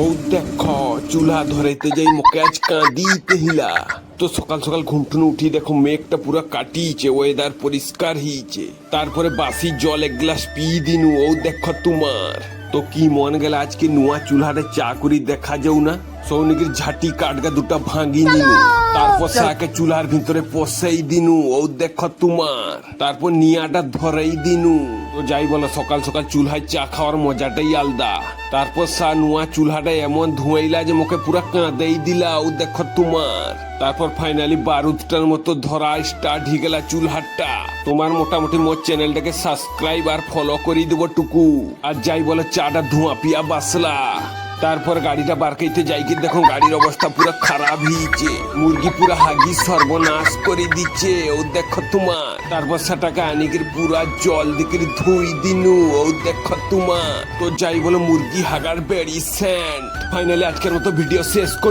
ও দেখো চুলা ধরাইতে যাই মুখে আজ কাঁদিতে হিলা। তো সকাল সকাল ঘুমটুন উঠি দেখো মেঘটা পুরা কাটিয়েছে, ওয়েদার পরিষ্কার হয়েছে। তারপরে বাসি জল এক গ্লাস পিই দিনু। ও দেখো তোমার তো কি মন গেল আজকে নুয়া চুলাটা চা করি দেখা যাও না। সৌনিকের ঝাঁটি কাটগা দুটা ভাঙি নিনু। তারপর সাকে চুলার ভিতরে পসাই দিনু। ও দেখো তোমার তারপর নিয়াটা ধরাই দিনু। তো যাই বলো সকাল সকাল চুলহায় চা খাওয়ার মজাটাই আলাদা। তারপর সা নুয়া চুলহাটা এমন ধুয়াইলা যে মুখে পুরা কাঁদাই দিলা। ও দেখো তোমার তারপর ফাইনালি বারুদটার মতো ধরা স্টার্ট হয়ে গেলা চুলহাটটা। তোমার মোটামুটি মোর চ্যানেলটাকে সাবস্ক্রাইব আর ফলো করে দেবো টুকু। আর যাই বলে চাটা ধোঁয়া পিয়া বাসলা। তারপর গাড়িটা বারকাইতে যাই কি দেখো গাড়ির অবস্থা পুরো খারাপ হয়েছে। মুরগি পুরা হাগি সর্বনাশ করে দিচ্ছে। ও দেখো তোমার তারপর সেটাকে আনিকের পুরা জল দিকে ধুই দিনু। ও দেখো তোমার তো যাই বলো মুরগি হাগার বেড়ি স্যান্ড। ফাইনালি আজকের মতো ভিডিও শেষ কর।